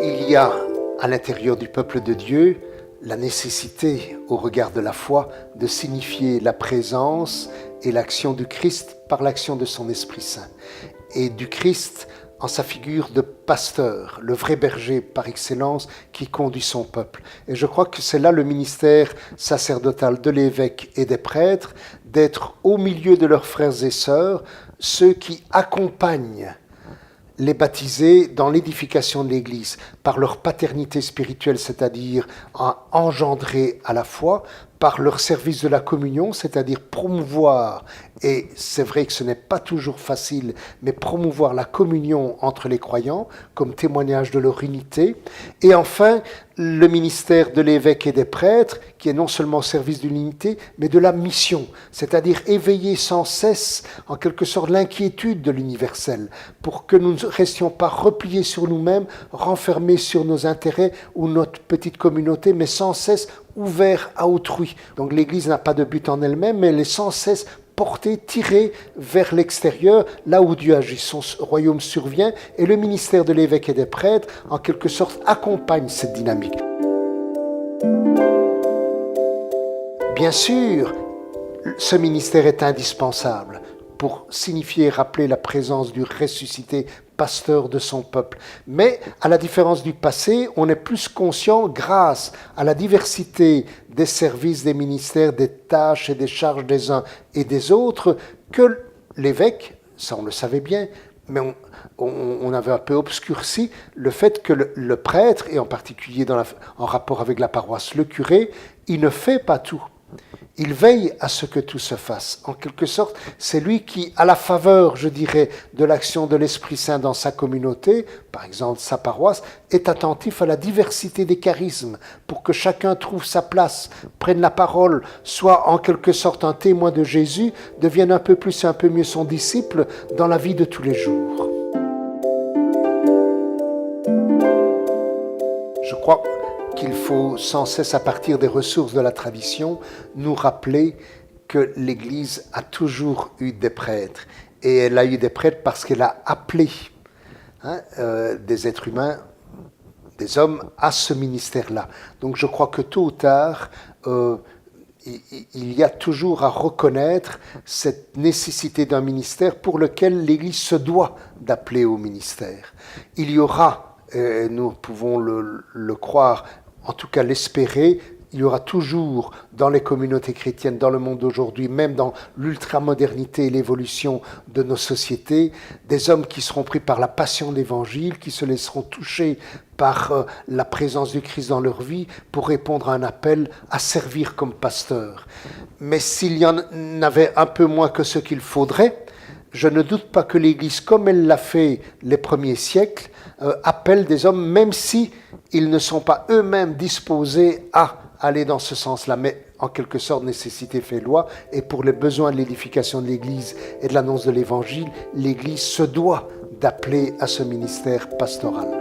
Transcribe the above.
Il y a à l'intérieur du peuple de Dieu la nécessité, au regard de la foi, de signifier la présence et l'action du Christ par l'action de son Esprit Saint. Et du Christ en sa figure de pasteur, le vrai berger par excellence qui conduit son peuple. Et je crois que c'est là le ministère sacerdotal de l'évêque et des prêtres, d'être au milieu de leurs frères et sœurs, ceux qui accompagnent les baptisés dans l'édification de l'Église, par leur paternité spirituelle, c'est-à-dire engendrer à la foi, par leur service de la communion, c'est-à-dire promouvoir, et c'est vrai que ce n'est pas toujours facile, mais promouvoir la communion entre les croyants, comme témoignage de leur unité, et enfin, le ministère de l'évêque et des prêtres, qui est non seulement au service de l'unité, mais de la mission, c'est-à-dire éveiller sans cesse, en quelque sorte, l'inquiétude de l'universel, pour que nous ne restions pas repliés sur nous-mêmes, renfermés sur nos intérêts ou notre petite communauté, mais sans cesse ouverts à autrui. Donc l'Église n'a pas de but en elle-même, mais elle est sans cesse portée, tirée vers l'extérieur, là où Dieu agit. Son royaume survient et le ministère de l'évêque et des prêtres, en quelque sorte, accompagne cette dynamique. Bien sûr, ce ministère est indispensable pour signifier et rappeler la présence du ressuscité pasteur de son peuple. Mais, à la différence du passé, on est plus conscient, grâce à la diversité des services, des ministères, des tâches et des charges des uns et des autres, que l'évêque, ça on le savait bien, mais on avait un peu obscurci le fait que le prêtre, et en particulier en rapport avec la paroisse, le curé, il ne fait pas tout. Il veille à ce que tout se fasse. En quelque sorte, c'est lui qui, à la faveur, je dirais, de l'action de l'Esprit Saint dans sa communauté, par exemple sa paroisse, est attentif à la diversité des charismes pour que chacun trouve sa place, prenne la parole, soit en quelque sorte un témoin de Jésus, devienne un peu plus et un peu mieux son disciple dans la vie de tous les jours. Je crois qu'il faut sans cesse, à partir des ressources de la tradition, nous rappeler que l'Église a toujours eu des prêtres. Et elle a eu des prêtres parce qu'elle a appelé des êtres humains, des hommes, à ce ministère-là. Donc je crois que tôt ou tard, il y a toujours à reconnaître cette nécessité d'un ministère pour lequel l'Église se doit d'appeler au ministère. Il y aura, nous pouvons le croire, en tout cas l'espérer, il y aura toujours dans les communautés chrétiennes, dans le monde d'aujourd'hui, même dans l'ultramodernité et l'évolution de nos sociétés, des hommes qui seront pris par la passion de l'Évangile, qui se laisseront toucher par la présence du Christ dans leur vie pour répondre à un appel à servir comme pasteur. Mais s'il y en avait un peu moins que ce qu'il faudrait, je ne doute pas que l'Église, comme elle l'a fait les premiers siècles, appelle des hommes, même si ils ne sont pas eux-mêmes disposés à aller dans ce sens-là. Mais en quelque sorte, nécessité fait loi. Et pour les besoins de l'édification de l'Église et de l'annonce de l'Évangile, l'Église se doit d'appeler à ce ministère pastoral.